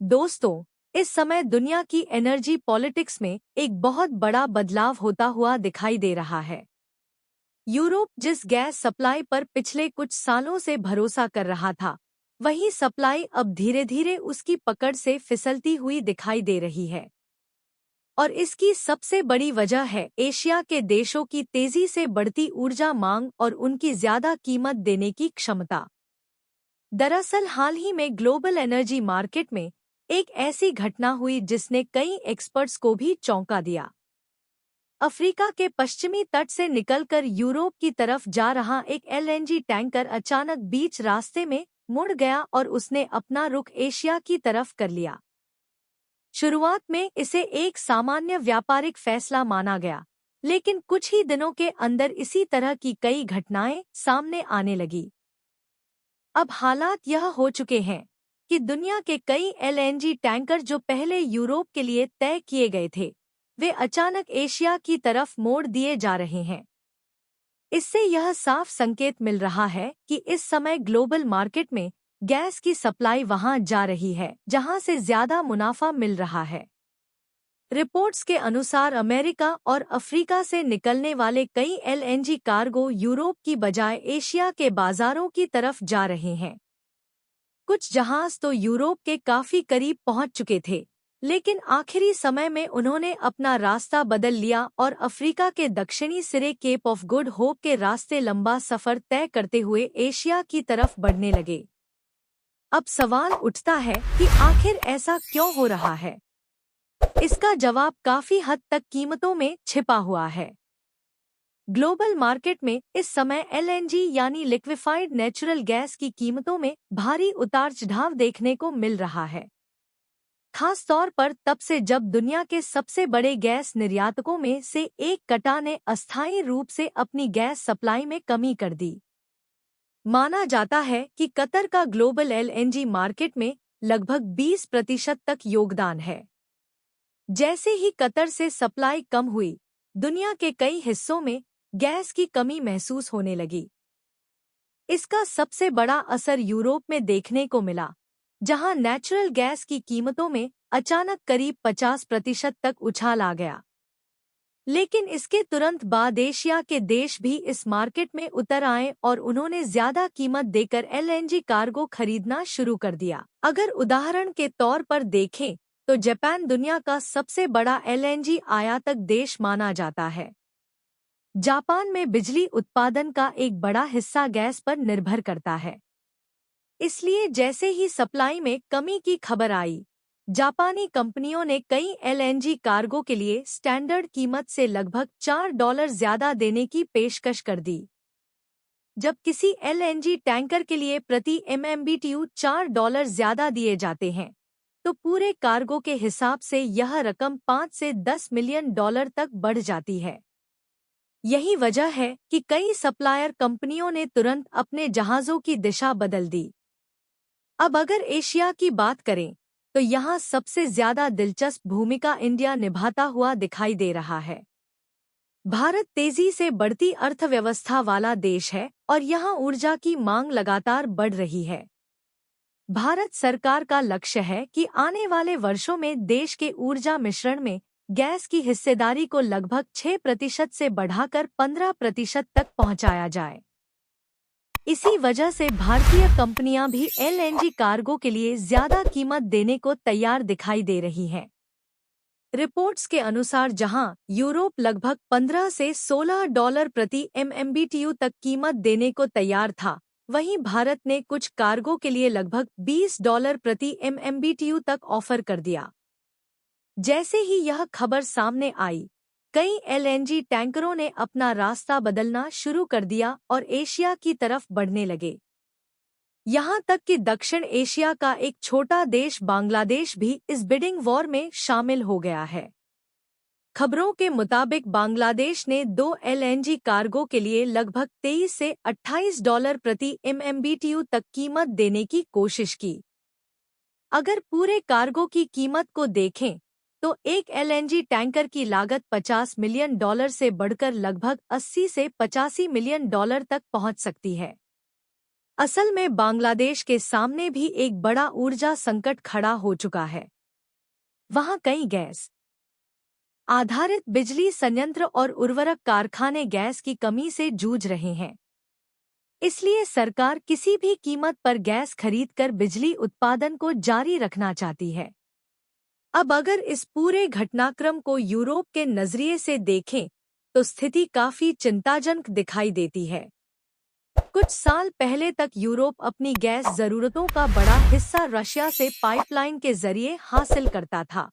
दोस्तों, इस समय दुनिया की एनर्जी पॉलिटिक्स में एक बहुत बड़ा बदलाव होता हुआ दिखाई दे रहा है। यूरोप जिस गैस सप्लाई पर पिछले कुछ सालों से भरोसा कर रहा था, वही सप्लाई अब धीरे धीरे उसकी पकड़ से फिसलती हुई दिखाई दे रही है। और इसकी सबसे बड़ी वजह है एशिया के देशों की तेजी से बढ़ती ऊर्जा मांग और उनकी ज्यादा कीमत देने की क्षमता। दरअसल हाल ही में ग्लोबल एनर्जी मार्केट में एक ऐसी घटना हुई जिसने कई एक्सपर्ट्स को भी चौंका दिया। अफ्रीका के पश्चिमी तट से निकलकर यूरोप की तरफ जा रहा एक एलएनजी टैंकर अचानक बीच रास्ते में मुड़ गया और उसने अपना रुख एशिया की तरफ कर लिया। शुरुआत में इसे एक सामान्य व्यापारिक फैसला माना गया, लेकिन कुछ ही दिनों के अंदर इसी तरह की कई घटनाएं सामने आने लगी। अब हालात यह हो चुके हैं कि दुनिया के कई एलएनजी टैंकर जो पहले यूरोप के लिए तय किए गए थे, वे अचानक एशिया की तरफ मोड़ दिए जा रहे हैं। इससे यह साफ संकेत मिल रहा है कि इस समय ग्लोबल मार्केट में गैस की सप्लाई वहां जा रही है जहां से ज्यादा मुनाफा मिल रहा है। रिपोर्ट्स के अनुसार अमेरिका और अफ्रीका से निकलने वाले कई एलएनजी कार्गो यूरोप की बजाय एशिया के बाजारों की तरफ जा रहे हैं। कुछ जहाज तो यूरोप के काफी करीब पहुंच चुके थे, लेकिन आखिरी समय में उन्होंने अपना रास्ता बदल लिया और अफ्रीका के दक्षिणी सिरे केप ऑफ गुड होप के रास्ते लंबा सफर तय करते हुए एशिया की तरफ बढ़ने लगे। अब सवाल उठता है कि आखिर ऐसा क्यों हो रहा है? इसका जवाब काफी हद तक कीमतों में छिपा हुआ है। ग्लोबल मार्केट में इस समय एलएनजी यानी लिक्विफाइड नेचुरल गैस की कीमतों में भारी उतार-चढ़ाव देखने को मिल रहा है। खास तौर पर तब से जब दुनिया के सबसे बड़े गैस निर्यातकों में से एक कटार ने अस्थायी रूप से अपनी गैस सप्लाई में कमी कर दी। माना जाता है कि कतर का ग्लोबल एलएनजी मार्केट में लगभग 20% तक योगदान है। जैसे ही कतर से सप्लाई कम हुई, दुनिया के कई हिस्सों में गैस की कमी महसूस होने लगी। इसका सबसे बड़ा असर यूरोप में देखने को मिला, जहां नेचुरल गैस की कीमतों में अचानक करीब 50% तक उछाल आ गया। लेकिन इसके तुरंत बाद एशिया के देश भी इस मार्केट में उतर आए और उन्होंने ज्यादा कीमत देकर एलएनजी कार्गो खरीदना शुरू कर दिया। अगर उदाहरण के तौर पर देखें तो जापान दुनिया का सबसे बड़ा एलएनजी आयातक देश माना जाता है। जापान में बिजली उत्पादन का एक बड़ा हिस्सा गैस पर निर्भर करता है। इसलिए जैसे ही सप्लाई में कमी की खबर आई, जापानी कंपनियों ने कई एलएनजी कार्गो के लिए स्टैंडर्ड कीमत से लगभग $4 ज्यादा देने की पेशकश कर दी। जब किसी एलएनजी टैंकर के लिए प्रति MMBTU $4 ज्यादा दिए जाते हैं, तो पूरे कार्गो के हिसाब से यह रकम $5 से $10 मिलियन तक बढ़ जाती है। यही वजह है कि कई सप्लायर कंपनियों ने तुरंत अपने जहाज़ों की दिशा बदल दी। अब अगर एशिया की बात करें, तो यहाँ सबसे ज्यादा दिलचस्प भूमिका इंडिया निभाता हुआ दिखाई दे रहा है। भारत तेजी से बढ़ती अर्थव्यवस्था वाला देश है और यहाँ ऊर्जा की मांग लगातार बढ़ रही है। भारत सरकार का लक्ष्य है कि आने वाले वर्षों में देश के ऊर्जा मिश्रण में गैस की हिस्सेदारी को लगभग 6% से बढ़ाकर 15% तक पहुंचाया जाए। इसी वजह से भारतीय कंपनियां भी एलएनजी कार्गो के लिए ज्यादा कीमत देने को तैयार दिखाई दे रही हैं। रिपोर्ट्स के अनुसार जहां यूरोप लगभग 15 से $16 प्रति MMBTU तक कीमत देने को तैयार था, वहीं भारत ने कुछ कार्गो के लिए लगभग $20 प्रति MMBTU तक ऑफर कर दिया। जैसे ही यह खबर सामने आई, कई एलएनजी टैंकरों ने अपना रास्ता बदलना शुरू कर दिया और एशिया की तरफ बढ़ने लगे। यहाँ तक कि दक्षिण एशिया का एक छोटा देश बांग्लादेश भी इस बिडिंग वॉर में शामिल हो गया है। खबरों के मुताबिक बांग्लादेश ने 2 एलएनजी कार्गो के लिए लगभग 23 से $28 प्रति MMBTU तक कीमत देने की कोशिश की। अगर पूरे कार्गो की कीमत को देखें, तो एक एलएनजी टैंकर की लागत $50 मिलियन से बढ़कर लगभग 80 से $85 मिलियन तक पहुंच सकती है। असल में बांग्लादेश के सामने भी एक बड़ा ऊर्जा संकट खड़ा हो चुका है। वहां कई गैस आधारित बिजली संयंत्र और उर्वरक कारखाने गैस की कमी से जूझ रहे हैं। इसलिए सरकार किसी भी कीमत पर गैस खरीदकर बिजली उत्पादन को जारी रखना चाहती है। अब अगर इस पूरे घटनाक्रम को यूरोप के नजरिए से देखें तो स्थिति काफी चिंताजनक दिखाई देती है। कुछ साल पहले तक यूरोप अपनी गैस जरूरतों का बड़ा हिस्सा रशिया से पाइपलाइन के जरिए हासिल करता था।